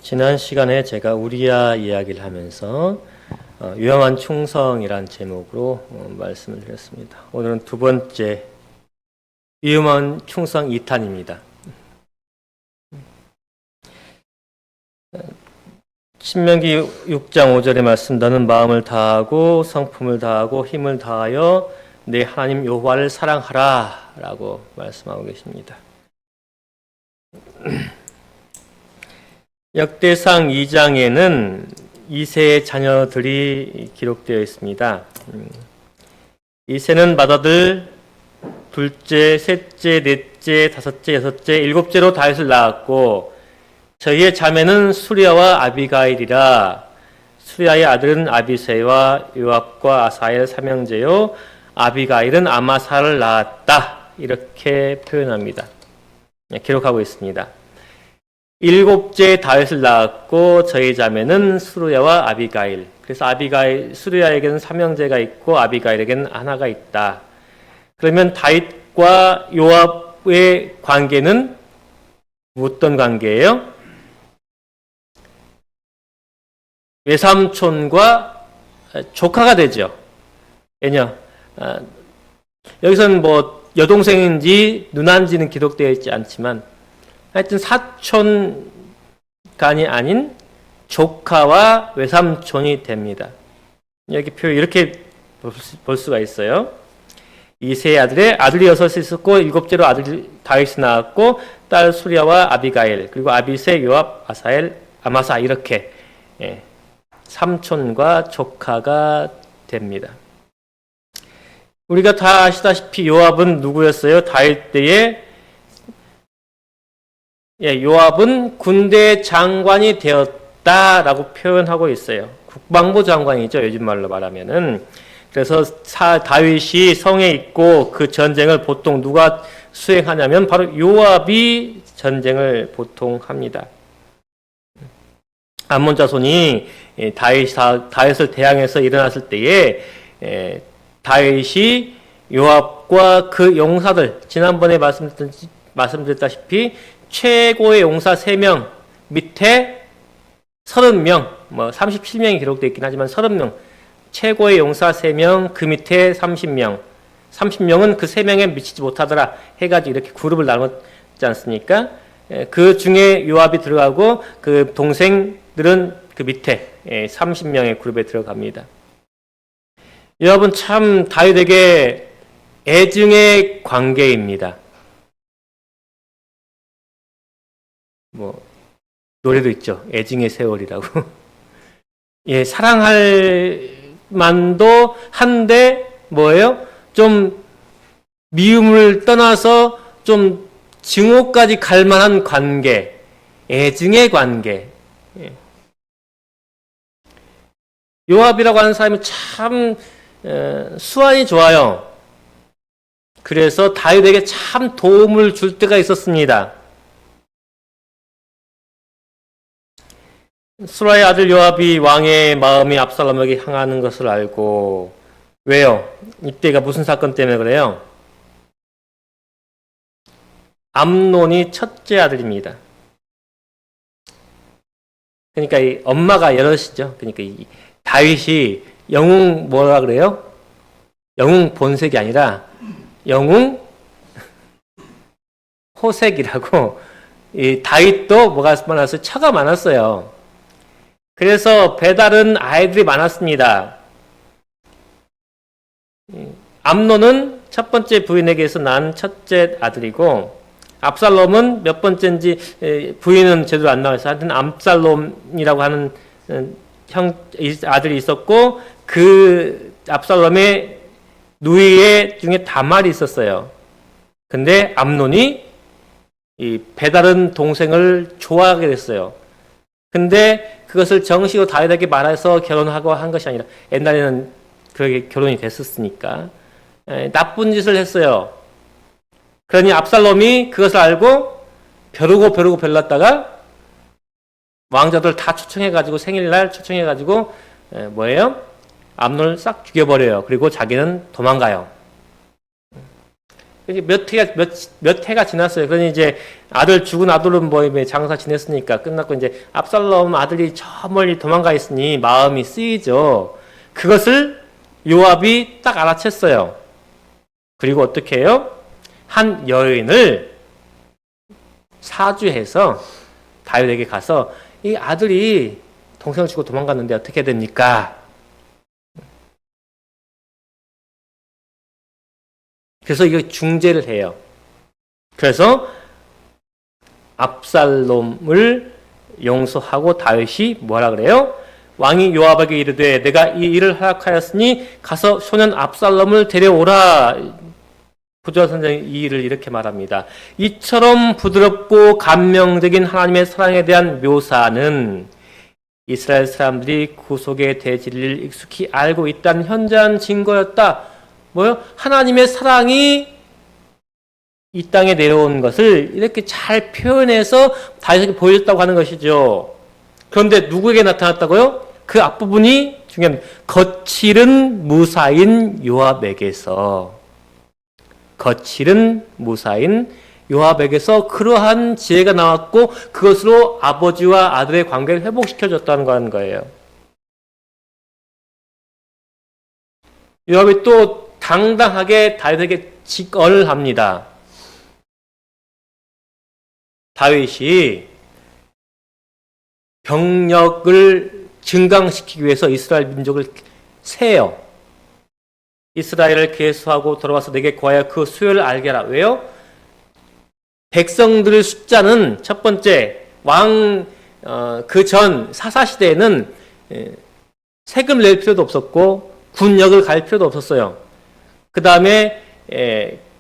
지난 시간에 제가 우리야 이야기를 하면서 유용한 충성이란 제목으로 말씀을 드렸습니다. 오늘은 두 번째 유용한 충성 2탄입니다. 신명기 6장 5절의 말씀, 너는 마음을 다하고 성품을 다하고 힘을 다하여 내 하나님 여호와를 사랑하라 라고 말씀하고 계십니다. 역대상 2장에는 이새의 자녀들이 기록되어 있습니다. 이새는 맏아들 둘째, 셋째, 넷째, 다섯째, 여섯째, 일곱째로 다윗을 낳았고 저희의 자매는 수리아와 아비가일이라. 수리아의 아들은 아비새와 요압과 아사엘 삼형제요 아비가일은 아마사를 낳았다. 이렇게 표현합니다. 기록하고 있습니다. 일곱째 다윗을 낳았고 저희 자매는 수르야와 아비가일. 그래서 아비가일, 수르야에게는 삼형제가 있고 아비가일에게는 하나가 있다. 그러면 다윗과 요압의 관계는 어떤 관계예요? 외삼촌과 조카가 되죠. 왜냐? 여기서는 뭐 여동생인지 누나인지는 기록되어 있지 않지만 하여튼 사촌간이 아닌 조카와 외삼촌이 됩니다. 여기 표 이렇게 볼 수가 있어요. 이세 아들의 아들이 6이 있었고 일곱째로 아들 다윗이 낳았고 딸 수리아와 아비가일 그리고 아비새 요압 아사엘 아마사 이렇게 삼촌과 조카가 됩니다. 우리가 다 아시다시피 요압은 누구였어요? 다윗 때에 요압은 군대 장관이 되었다라고 표현하고 있어요. 국방부 장관이죠. 요즘 말로 말하면은. 그래서 다윗이 성에 있고 그 전쟁을 보통 누가 수행하냐면 바로 요압이 전쟁을 보통 합니다. 암몬 자손이 다윗을 대항해서 일어났을 때에 다윗이 요압과 그 용사들, 지난번에 말씀드렸다시피 최고의 용사 3명 밑에 30명, 37명이 기록되어 있긴 하지만 30명, 최고의 용사 3명, 그 밑에 30명, 30명은 그 3명에 미치지 못하더라 해가지고 이렇게 그룹을 나눴지 않습니까? 그 중에 요압이 들어가고 그 동생들은 그 밑에 30명의 그룹에 들어갑니다. 요압은 참 다윗에게 애증의 관계입니다. 노래도 있죠. 애증의 세월이라고. 사랑할 만도 한데 뭐예요? 좀 미움을 떠나서 좀 증오까지 갈 만한 관계. 애증의 관계. 요압이라고 하는 사람이 참 수완이 좋아요. 그래서 다윗에게 참 도움을 줄 때가 있었습니다. 수라의 아들 요압이 왕의 마음이 압살롬에게 향하는 것을 알고 왜요? 이때가 무슨 사건 때문에 그래요? 암논이 첫째 아들입니다. 그러니까 이 엄마가 여럿이죠. 그러니까 이 다윗이 영웅 뭐라 그래요? 영웅 본색이 아니라 영웅 호색이라고. 이 다윗도 뭐가 많았어요? 처가 많았어요. 그래서 배다른 아이들이 많았습니다. 암논은 첫 번째 부인에게서 난 첫째 아들이고 압살롬은 몇 번째인지 부인은 제대로 안 나와서 하여튼 압살롬이라고 하는 아들이 있었고 그 압살롬의 누이 중에 다말이 있었어요. 근데 암논이 이 배다른 동생을 좋아하게 됐어요. 근데 그것을 정식으로 다윗에게 말해서 결혼하고 한 것이 아니라 옛날에는 그렇게 결혼이 됐었으니까 나쁜 짓을 했어요. 그러니 압살롬이 그것을 알고 벼르고 별났다가 왕자들 다 초청해가지고 생일날 초청해가지고 암논을 싹 죽여버려요. 그리고 자기는 도망가요. 몇 해가 지났어요. 그러니 이제 죽은 아들은 뭐 장사 지냈으니까 끝났고 이제 압살롬 아들이 저 멀리 도망가 있으니 마음이 쓰이죠. 그것을 요압이 딱 알아챘어요. 그리고 어떻게 해요? 한 여인을 사주해서 다윗에게 가서 이 아들이 동생을 주고 도망갔는데 어떻게 됩니까? 그래서 이거 중재를 해요. 그래서 압살롬을 용서하고 다윗이 뭐라 그래요? 왕이 요압에게 이르되 내가 이 일을 허락하였으니 가서 소년 압살롬을 데려오라. 구조화 선생이 이 일을 이렇게 말합니다. 이처럼 부드럽고 감명적인 하나님의 사랑에 대한 묘사는 이스라엘 사람들이 구속의 대진리를 익숙히 알고 있다는 현저한 증거였다. 뭐요? 하나님의 사랑이 이 땅에 내려온 것을 이렇게 잘 표현해서 다윗에게 보여줬다고 하는 것이죠. 그런데 누구에게 나타났다고요? 그 앞부분이 중요한 거칠은 무사인 요압에게서 그러한 지혜가 나왔고 그것으로 아버지와 아들의 관계를 회복시켜줬다는 거 하는 거예요. 요압이 또 당당하게 다윗에게 직언을 합니다. 다윗이 병력을 증강시키기 위해서 이스라엘 민족을 세요. 이스라엘을 계수하고 돌아와서 내게 구하여 그 수요를 알게 하라. 왜요? 백성들의 숫자는 첫 번째 그 전 사사시대에는 세금을 낼 필요도 없었고 군역을 갈 필요도 없었어요. 그 다음에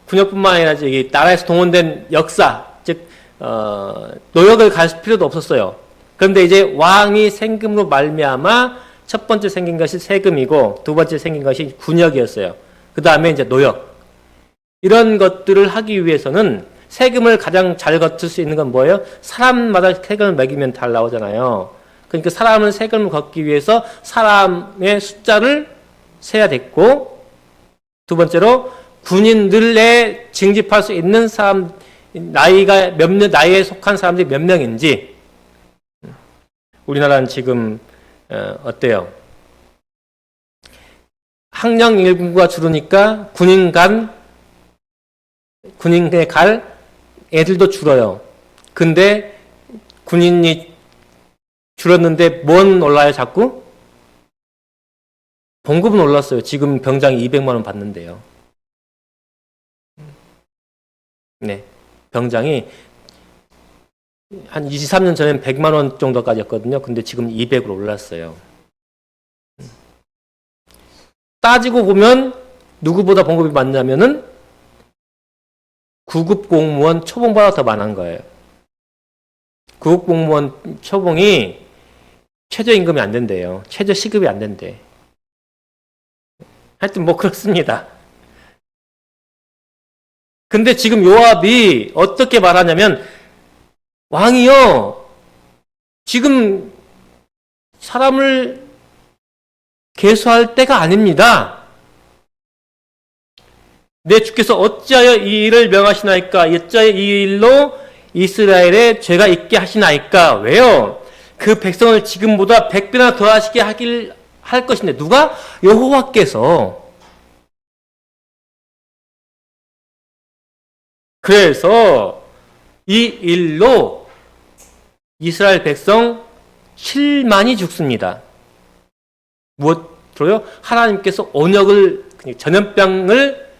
군역뿐만 아니라 나라에서 동원된 역사, 즉 노역을 갈 필요도 없었어요. 그런데 이제 왕이 생금으로 말미암아 첫 번째 생긴 것이 세금이고 두 번째 생긴 것이 군역이었어요. 그 다음에 이제 노역. 이런 것들을 하기 위해서는 세금을 가장 잘 걷을 수 있는 건 뭐예요? 사람마다 세금을 매기면 잘 나오잖아요. 그러니까 사람은 세금을 걷기 위해서 사람의 숫자를 세야 됐고, 두 번째로 군인들에 징집할 수 있는 사람, 나이에 속한 사람들이 몇 명인지. 우리나라는 지금 어때요? 학령 인구가 줄으니까 군인에 갈 애들도 줄어요. 근데 군인이 줄었는데 뭔 올라요 자꾸? 봉급은 올랐어요. 지금 병장이 200만 원 받는데요. 네, 병장이 한 23년 전엔 100만 원 정도까지였거든요. 근데 지금 200으로 올랐어요. 따지고 보면 누구보다 봉급이 많냐면은 9급 공무원 초봉보다 더 많은 거예요. 9급 공무원 초봉이 최저임금이 안 된대요. 최저시급이 안 된대. 하여튼 뭐 그렇습니다. 근데 지금 요압이 어떻게 말하냐면 왕이요, 지금 사람을 계수할 때가 아닙니다. 내 주께서 어찌하여 이 일을 명하시나이까? 어찌하여 이 일로 이스라엘에 죄가 있게 하시나이까? 왜요? 그 백성을 지금보다 100배나 더하시게 할 것인데 누가? 여호와께서. 그래서 이 일로 이스라엘 백성 7만이 죽습니다. 무엇으로요? 하나님께서 온역을, 전염병을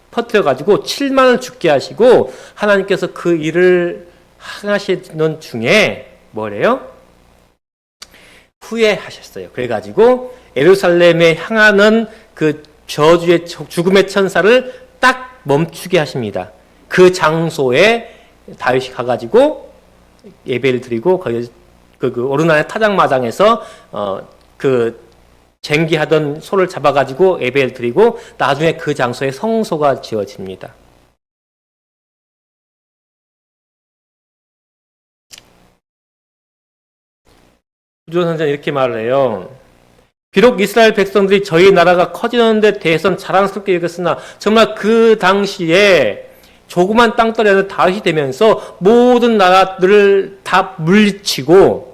퍼뜨려가지고 7만을 죽게 하시고, 하나님께서 그 일을 하시는 중에 뭐래요? 후회하셨어요. 그래가지고 예루살렘에 향하는 그 저주의 죽음의 천사를 딱 멈추게 하십니다. 그 장소에 다윗이 가가지고 예배를 드리고 거기 그 오르나의 타작마당에서 그 쟁기하던 소를 잡아가지고 예배를 드리고 나중에 그 장소에 성소가 지어집니다. 구조 선생은 이렇게 말을 해요. 비록 이스라엘 백성들이 저희 나라가 커지는 데 대해서는 자랑스럽게 여겼으나 정말 그 당시에 조그만 땅덩이라는 다윗이 되면서 모든 나라들을 다 물리치고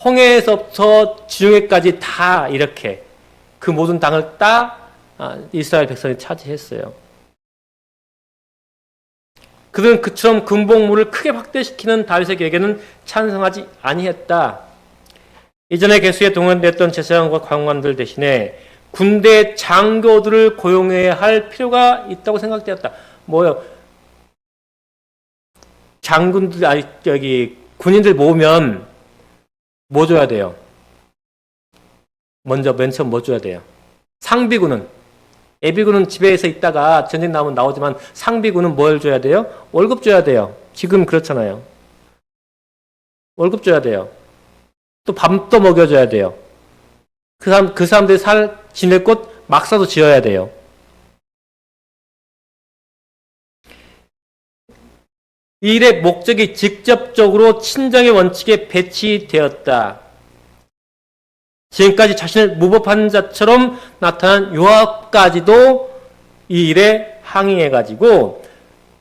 홍해에서부터 지중해까지 다 이렇게 그 모든 땅을 다 이스라엘 백성이 차지했어요. 그들은 그처럼 군복무를 크게 확대시키는 다윗의 계획에는 찬성하지 아니했다. 이전에 개수에 동원됐던 제사장과 관관들 대신에 군대 장교들을 고용해야 할 필요가 있다고 생각되었다. 뭐요? 장군들, 군인들 모으면 뭐 줘야 돼요? 맨 처음 뭐 줘야 돼요? 상비군은. 예비군은 집에서 있다가 전쟁 나오면 나오지만 상비군은 뭘 줘야 돼요? 월급 줘야 돼요. 지금 그렇잖아요. 월급 줘야 돼요. 또 밥도 먹여줘야 돼요. 그 사람들이 지낼 곳 막사도 지어야 돼요. 이 일의 목적이 직접적으로 친정의 원칙에 배치되었다. 지금까지 자신을 무법한 자처럼 나타난 요압까지도 이 일에 항의해가지고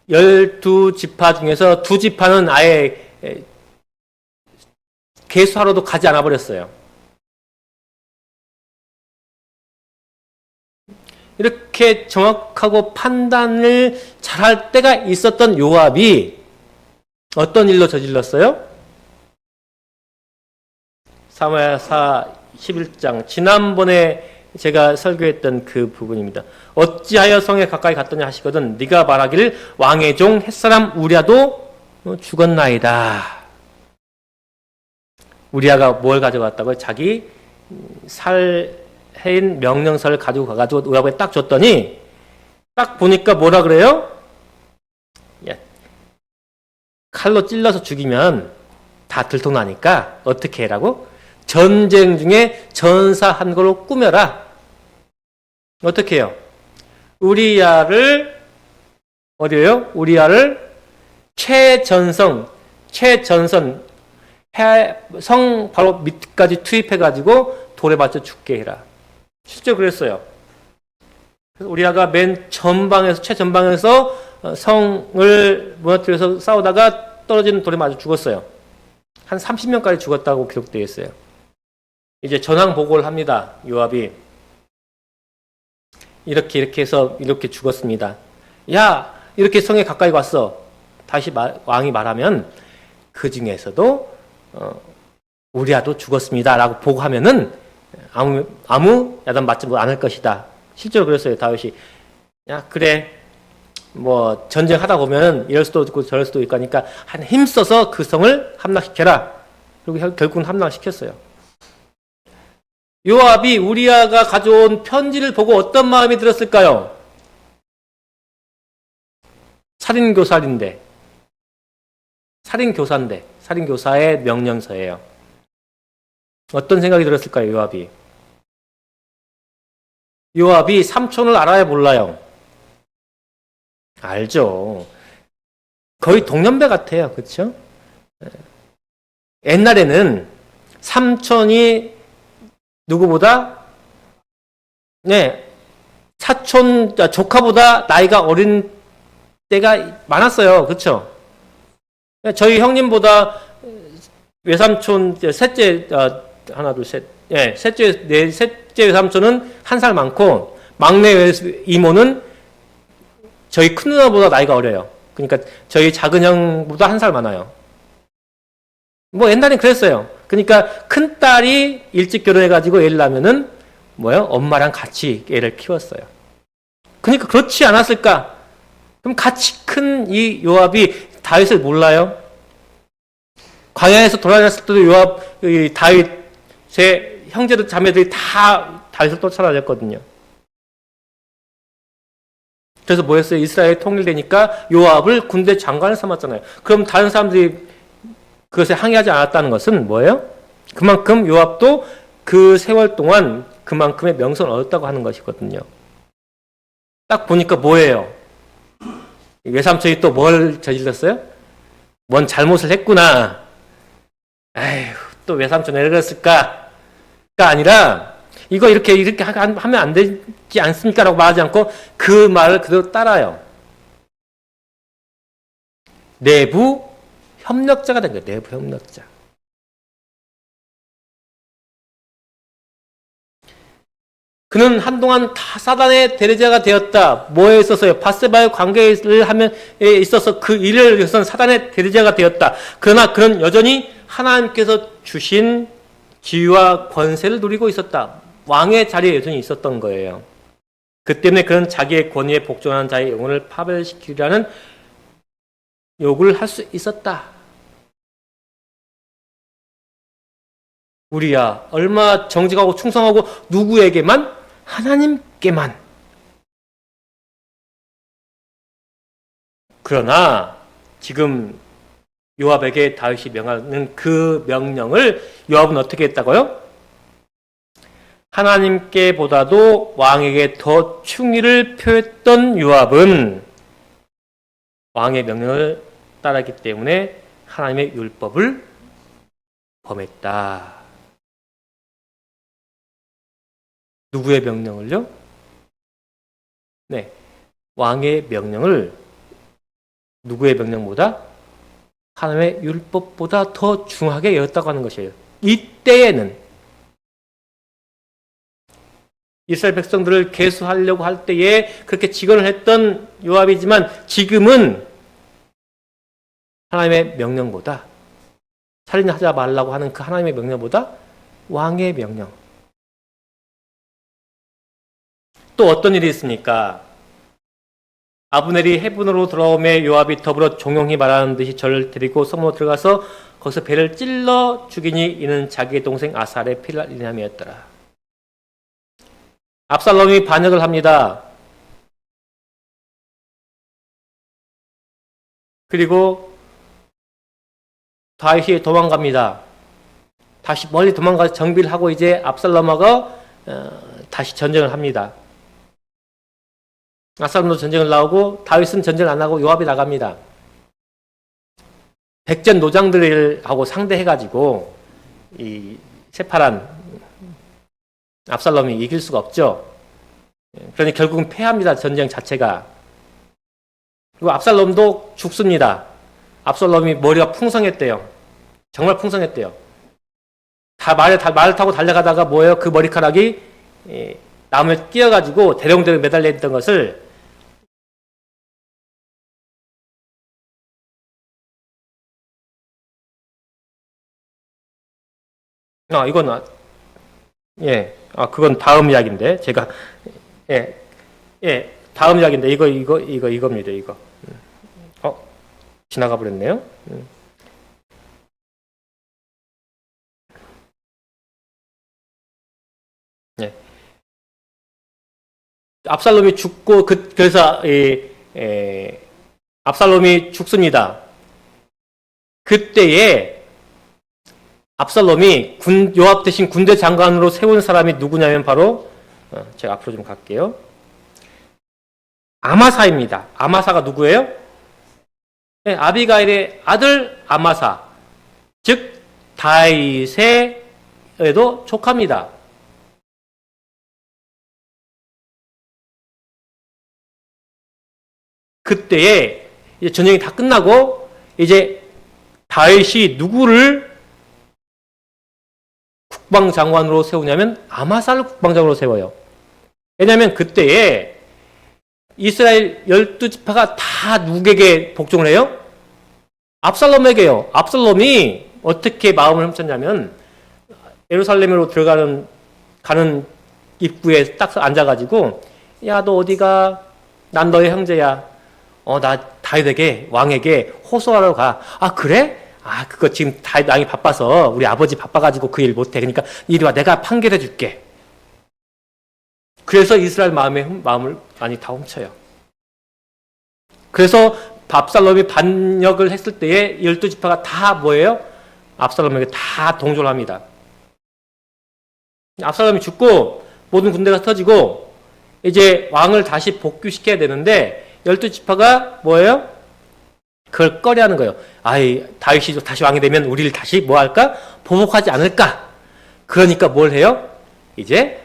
12지파 중에서 2지파는 아예 계수하러도 가지 않아 버렸어요. 이렇게 정확하고 판단을 잘할 때가 있었던 요압이 어떤 일로 저질렀어요? 사무엘하 11장 지난번에 제가 설교했던 그 부분입니다. 어찌하여 성에 가까이 갔더냐 하시거든 네가 말하기를 왕의 종 햇사람 우리아도 죽었나이다. 우리아가 뭘 가져갔다고요? 자기 살해인 명령서를 가지고 가가지고 요압에 딱 줬더니 딱 보니까 뭐라 그래요? 야, 칼로 찔러서 죽이면 다 들통나니까 어떻게 해라고? 전쟁 중에 전사 한 걸로 꾸며라. 어떻게 해요? 우리아를 어디에요? 우리아를 최전선 성 바로 밑까지 투입해가지고 돌에 맞춰 죽게 해라. 실제 그랬어요. 그래서 우리아가 맨 전방에서 최전방에서 성을 무너뜨려서 싸우다가 떨어지는 돌에 맞아 죽었어요. 한 30명까지 죽었다고 기록되어 있어요. 이제 전황 보고를 합니다. 요압이 이렇게 해서 이렇게 죽었습니다. 야, 이렇게 성에 가까이 왔어. 다시 왕이 말하면 그 중에서도 우리아도 죽었습니다라고 보고하면은 아무 야단 맞지 않을 것이다. 실제로 그랬어요. 다윗이 야 그래 뭐 전쟁하다 보면 이럴 수도 있고 저럴 수도 있고 하니까 한 힘써서 그 성을 함락시켜라. 그리고 결국은 함락시켰어요. 요압이 우리아가 가져온 편지를 보고 어떤 마음이 들었을까요? 살인교사인데 살인교사의 명령서예요. 어떤 생각이 들었을까요? 요압이 삼촌을 알아야 몰라요? 알죠. 거의 동년배 같아요. 그렇죠? 옛날에는 삼촌이 누구보다 조카보다 나이가 어린 때가 많았어요. 그렇죠? 저희 형님보다 외삼촌 셋째 하나 둘 셋 셋째 외삼촌은 한 살 많고 막내 이모는 저희 큰 누나보다 나이가 어려요. 그러니까 저희 작은 형보다 한 살 많아요. 뭐 옛날엔 그랬어요. 그러니까 큰 딸이 일찍 결혼해가지고 애를 낳으면은 엄마랑 같이 애를 키웠어요. 그러니까 그렇지 않았을까? 그럼 같이 큰 이 요압이 다윗을 몰라요? 광야에서 돌아다녔을 때도 다윗의 형제들 자매들이 다 다윗을 쫓아다녔거든요. 그래서 뭐 했어요? 이스라엘이 통일되니까 요압을 군대 장관을 삼았잖아요. 그럼 다른 사람들이 그것에 항의하지 않았다는 것은 뭐예요? 그만큼 요압도 그 세월 동안 그만큼의 명성을 얻었다고 하는 것이거든요. 딱 보니까 뭐예요? 외삼촌이 또 뭘 저질렀어요? 뭔 잘못을 했구나. 아휴, 또 외삼촌 왜 그랬을까? 아니라 이거 이렇게 하면 안 되지 않습니까? 라고 말하지 않고 그 말을 그대로 따라요. 내부 협력자가 된 거예요. 내부 협력자. 그는 한동안 다 사단의 대리자가 되었다. 뭐에 있어서요? 밧세바의 관계를 하면 있어서 그 일을 위해서는 사단의 대리자가 되었다. 그러나 그는 여전히 하나님께서 주신 지위와 권세를 누리고 있었다. 왕의 자리에 여전히 있었던 거예요. 그 때문에 그는 자기의 권위에 복종하는 자의 영혼을 파멸시키려는 욕을 할 수 있었다. 우리야 얼마나 정직하고 충성하고 누구에게만? 하나님께만. 그러나 지금 요압에게 다윗이 명하는 그 명령을 요압은 어떻게 했다고요? 하나님께보다도 왕에게 더 충의를 표했던 요압은 왕의 명령을 따랐기 때문에 하나님의 율법을 범했다. 누구의 명령을요? 네, 왕의 명령을 누구의 명령보다? 하나님의 율법보다 더 중하게 여겼다고 하는 것이에요. 이때에는 이스라엘 백성들을 계수하려고 할 때에 그렇게 직언을 했던 요압이지만 지금은 하나님의 명령보다, 살인하지 말라고 하는 그 하나님의 명령보다 왕의 명령. 또 어떤 일이 있습니까? 아브넬이 헤브론으로 돌아오며 요압이 더불어 종용히 말하는 듯이 저를 데리고 성문으로 들어가서 거기서 배를 찔러 죽이니 이는 자기의 동생 아살의 피를 흘리려 함이었더라. 압살롬이 반역을 합니다. 그리고 다윗이 도망갑니다. 다시 멀리 도망가서 정비를 하고 이제 압살롬하고 다시 전쟁을 합니다. 압살롬도 전쟁을 나오고 다윗은 전쟁을 안 하고 요압이 나갑니다. 백전 노장들하고 상대해가지고 이 새파란 압살롬이 이길 수가 없죠. 그러니 결국은 패합니다. 전쟁 자체가. 그리고 압살롬도 죽습니다. 압살롬이 머리가 풍성했대요. 정말 풍성했대요. 말을 타고 달려가다가 뭐예요? 그 머리카락이 나무에 끼어가지고 대롱대롱 매달려 있던 것을 이건 그건 다음 이야기인데 제가 다음 이야기인데 이겁니다. 이거. 지나가 버렸네요. 압살롬이 죽고 그래서 압살롬이 죽습니다. 그때에 압살롬이 요압 대신 군대 장관으로 세운 사람이 누구냐면 바로 제가 앞으로 좀 갈게요. 아마사입니다. 아마사가 누구예요? 네, 아비가일의 아들 아마사, 즉 다윗에도 족합니다. 그때에 이제 전쟁이 다 끝나고 이제 다윗이 누구를 국방장관으로 세우냐면 아마사를 국방장관으로 세워요. 왜냐하면 그때에 이스라엘 12지파가 다 누구에게 복종을 해요? 압살롬에게요. 압살롬이 어떻게 마음을 훔쳤냐면 예루살렘으로 가는 입구에 딱 앉아가지고 야, 너 어디가? 난 너의 형제야. 나 다윗에게 왕에게 호소하러 가. 아, 그래? 그거 지금 다윗 왕이 바빠서 우리 아버지 바빠가지고 그 일 못해. 그러니까 이리 와, 내가 판결해 줄게. 그래서 이스라엘 마음을 많이 다 훔쳐요. 그래서 압살롬이 반역을 했을 때에 12지파가 다 뭐예요? 압살롬에게 다 동조를 합니다. 압살롬이 죽고 모든 군대가 터지고 이제 왕을 다시 복귀시켜야 되는데 12지파가 뭐예요? 그걸 꺼려하는 거예요. 다윗이 다시 왕이 되면 우리를 다시 뭐 할까? 보복하지 않을까? 그러니까 뭘 해요? 이제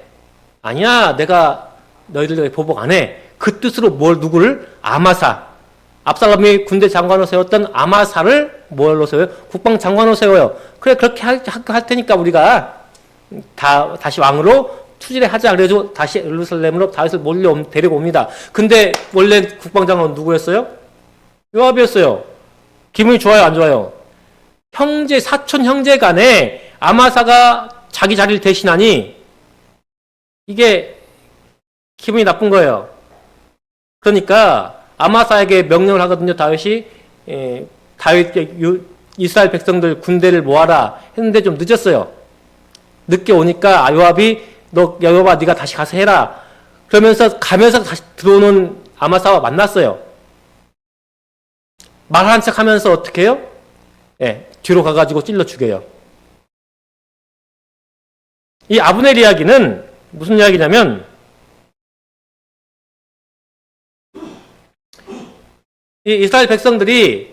아니야, 내가 너희들 보복 안 해. 그 뜻으로 누구를? 아마사. 압살롬이 군대 장관으로 세웠던 아마사를 뭘로 세워요? 국방장관으로 세워요. 그래, 그렇게 할 테니까 우리가 다시 왕으로 투지를 하자. 그래서 다시 예루살렘으로 다윗을 데리고 옵니다. 근데 원래 국방장관은 누구였어요? 요압이었어요. 기분이 좋아요, 안 좋아요? 사촌 형제 간에 아마사가 자기 자리를 대신하니 이게 기분이 나쁜 거예요. 그러니까 아마사에게 명령을 하거든요. 다윗이 이스라엘 백성들 군대를 모아라 했는데 좀 늦었어요. 늦게 오니까 요압이 요압아 네가 다시 가서 해라. 그러면서 가면서 다시 들어오는 아마사와 만났어요. 말하는 척 하면서 어떻게 해요? 뒤로 가가지고 찔러 죽여요. 이 아브넬 이야기는 무슨 이야기냐면 이 이스라엘 백성들이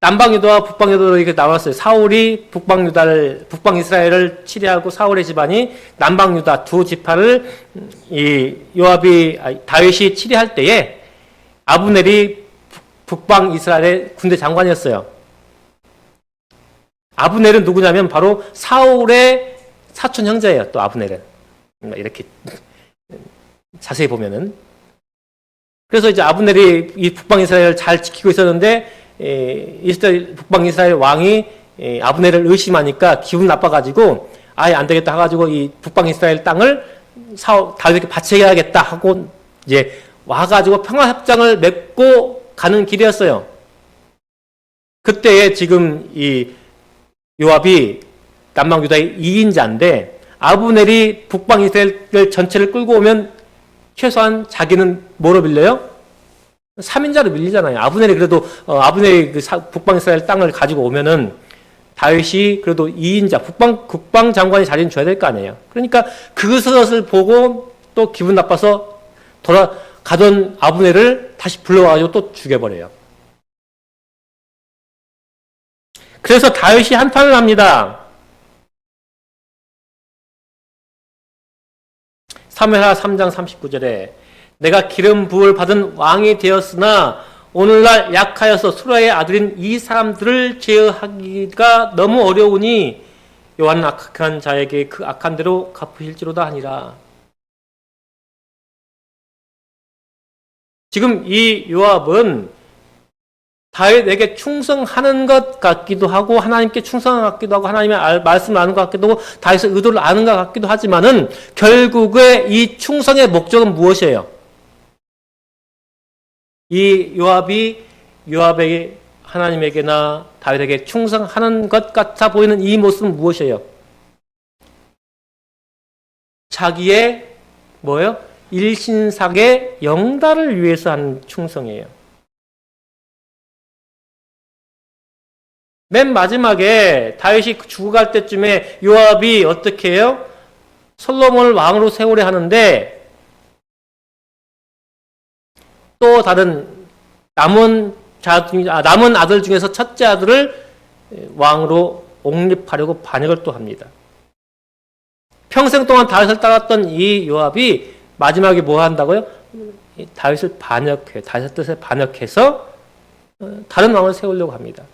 남방유다와 북방유다로 이렇게 나왔어요. 사울이 북방 이스라엘을 치리하고 사울의 집안이 남방유다 두 지파를 다윗이 치리할 때에 아브넬이 북방 이스라엘의 군대 장관이었어요. 아브넬은 누구냐면 바로 사울의 사촌 형제예요. 또 아브넬은 이렇게 자세히 보면은. 그래서 이제 아브넬이 이 북방 이스라엘을 잘 지키고 있었는데 북방 이스라엘 왕이 아브넬을 의심하니까 기분 나빠가지고 아예 안 되겠다 해가지고 이 북방 이스라엘 땅을 다윗에게 바쳐야겠다 하고 이제 와가지고 평화협정을 맺고 가는 길이었어요. 그때에 지금 이 요압이 남방 유다의 2인자인데 아브넬이 북방 이스라엘 전체를 끌고 오면 최소한 자기는 뭐로 빌려요? 3인자로 밀리잖아요. 아브넬이 그래도 아브넬이 북방 이스라엘 땅을 가지고 오면은 다윗이 그래도 2인자 국방 장관이 자리는 줘야 될 거 아니에요. 그러니까 그것을 보고 또 기분 나빠서 돌아가던 아브넬을 다시 불러와가지고 또 죽여버려요. 그래서 다윗이 한탄을 합니다. 사무엘하 3장 39절에 내가 기름 부을 받은 왕이 되었으나 오늘날 약하여서 수라의 아들인 이 사람들을 제어하기가 너무 어려우니 여호와는 악한 자에게 그 악한 대로 갚으실지로다 하니라. 지금 이 요압은 다윗에게 충성하는 것 같기도 하고 하나님께 충성한 것 같기도 하고 하나님의 말씀을 아는 것 같기도 하고 다윗의 의도를 아는 것 같기도 하지만은 결국에 이 충성의 목적은 무엇이에요? 이 요압에게 하나님에게나 다윗에게 충성하는 것 같아 보이는 이 모습은 무엇이에요? 자기의 뭐예요? 일신상의 영달을 위해서 하는 충성이에요. 맨 마지막에 다윗이 죽어갈 때쯤에 요압이 어떻게 해요? 솔로몬을 왕으로 세우려 하는데 또 다른 남은 아들 중에서 첫째 아들을 왕으로 옹립하려고 반역을 또 합니다. 평생 동안 다윗을 따랐던 이 요압이 마지막에 뭐 한다고요? 다윗의 뜻에 반역해서 다른 왕을 세우려고 합니다.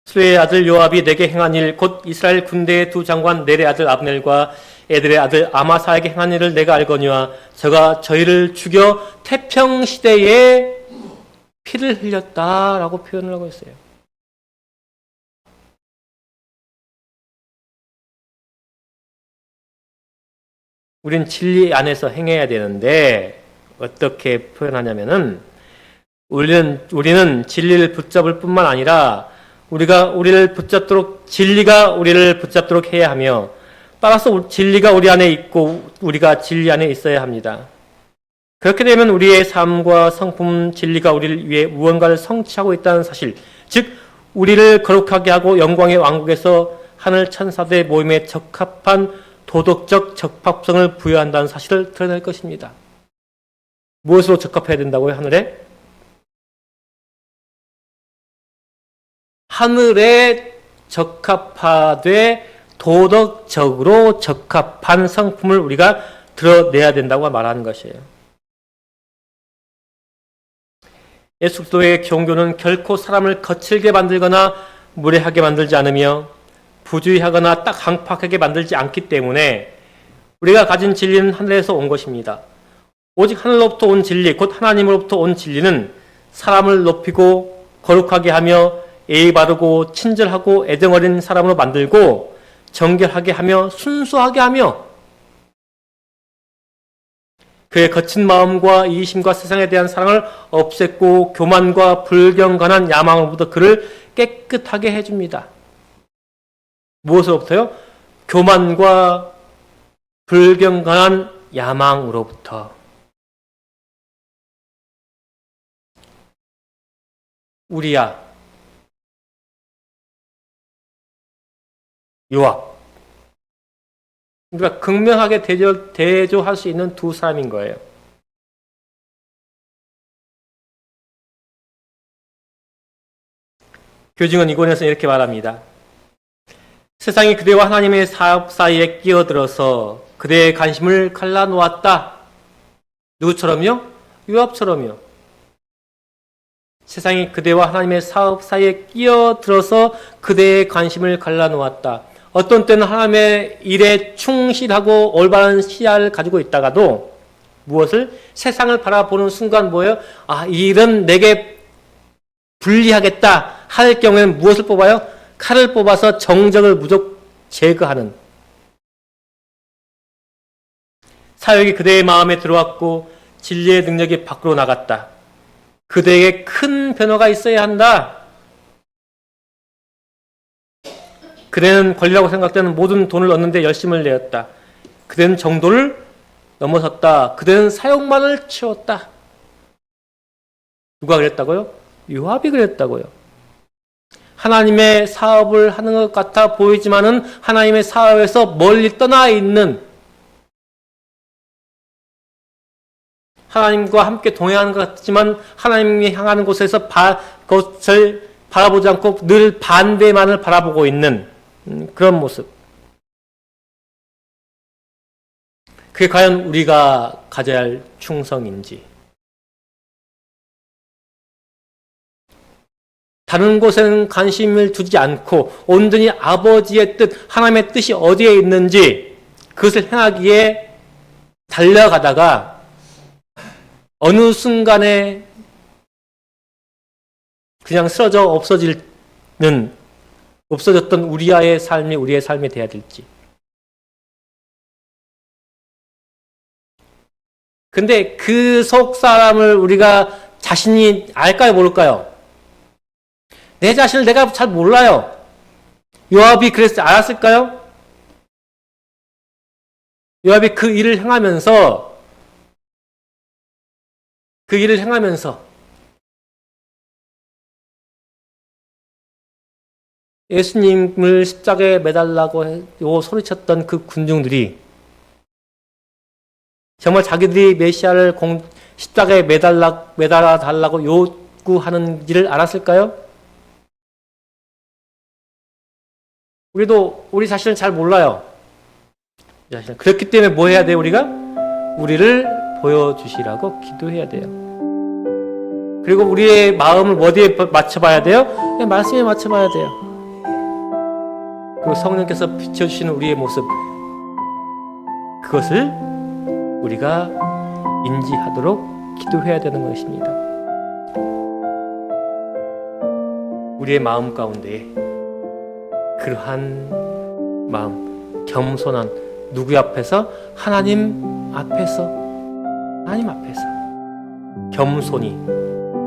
수의 아들 요압이 내게 행한 일, 곧 이스라엘 군대의 두 장관 넬의 아들 아브넬과 에들의 아들 아마사에게 행한 일을 내가 알거니와 저가 저희를 죽여 태평시대에 피를 흘렸다라고 표현을 하고 있어요. 우린 진리 안에서 행해야 되는데 어떻게 표현하냐면은 우리는 진리를 붙잡을 뿐만 아니라 진리가 우리를 붙잡도록 해야 하며 따라서 진리가 우리 안에 있고 우리가 진리 안에 있어야 합니다. 그렇게 되면 우리의 삶과 성품 진리가 우리를 위해 무언가를 성취하고 있다는 사실, 즉 우리를 거룩하게 하고 영광의 왕국에서 하늘 천사들의 모임에 적합한 도덕적 적합성을 부여한다는 사실을 드러낼 것입니다. 무엇으로 적합해야 된다고요? 하늘에? 하늘에 적합하되 도덕적으로 적합한 성품을 우리가 드러내야 된다고 말하는 것이에요. 예수 그리스도의 종교는 결코 사람을 거칠게 만들거나 무례하게 만들지 않으며 부주의하거나 딱 강팍하게 만들지 않기 때문에 우리가 가진 진리는 하늘에서 온 것입니다. 오직 하늘로부터 온 진리, 곧 하나님으로부터 온 진리는 사람을 높이고 거룩하게 하며 예의 바르고 친절하고 애정어린 사람으로 만들고 정결하게 하며 순수하게 하며 그의 거친 마음과 이기심과 세상에 대한 사랑을 없앴고 교만과 불경건한 야망으로부터 그를 깨끗하게 해줍니다. 무엇으로부터요? 교만과 불경건한 야망으로부터. 우리야, 요압. 우리가 극명하게 대조할 수 있는 두 사람인 거예요. 교징은 이권에서 이렇게 말합니다. 세상이 그대와 하나님의 사업 사이에 끼어들어서 그대의 관심을 갈라놓았다. 누구처럼요? 요압처럼요. 세상이 그대와 하나님의 사업 사이에 끼어들어서 그대의 관심을 갈라놓았다. 어떤 때는 하나님의 일에 충실하고 올바른 시야를 가지고 있다가도 무엇을? 세상을 바라보는 순간 뭐예요? 아, 이 일은 내게 불리하겠다 할 경우에는 무엇을 뽑아요? 칼을 뽑아서 정적을 무조건 제거하는. 사역이 그대의 마음에 들어왔고 진리의 능력이 밖으로 나갔다. 그대에게 큰 변화가 있어야 한다. 그대는 권리라고 생각되는 모든 돈을 얻는 데 열심을 내었다. 그대는 정도를 넘어섰다. 그대는 사욕만을 채웠다. 누가 그랬다고요? 요압이 그랬다고요. 하나님의 사업을 하는 것 같아 보이지만은 하나님의 사업에서 멀리 떠나 있는, 하나님과 함께 동행하는 것 같지만 하나님이 향하는 곳에서 그것을 바라보지 않고 늘 반대만을 바라보고 있는 그런 모습. 그게 과연 우리가 가져야 할 충성인지. 다른 곳에는 관심을 두지 않고 온전히 아버지의 뜻, 하나님의 뜻이 어디에 있는지 그것을 행하기에 달려가다가 어느 순간에 그냥 쓰러져 없어졌던 우리의 삶이 돼야 될지. 근데 그 속 사람을 우리가 자신이 알까요, 모를까요? 내 자신을 내가 잘 몰라요. 요압이 알았을까요? 요압이 그 일을 행하면서 예수님을 십자가에 매달라고 소리쳤던 그 군중들이 정말 자기들이 메시아를 십자가에 매달아 달라고 요구하는 일을 알았을까요? 우리도 우리 자신을 잘 몰라요. 그렇기 때문에 뭐 해야 돼요, 우리가? 우리를 보여주시라고 기도해야 돼요. 그리고 우리의 마음을 어디에 맞춰봐야 돼요? 말씀에 맞춰봐야 돼요. 그리고 성령께서 비춰주시는 우리의 모습, 그것을 우리가 인지하도록 기도해야 되는 것입니다. 우리의 마음 가운데 그러한 마음, 겸손한, 누구 앞에서? 하나님 앞에서 겸손히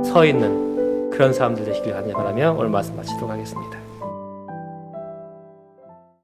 서 있는 그런 사람들 되시길 바라며 오늘 말씀 마치도록 하겠습니다.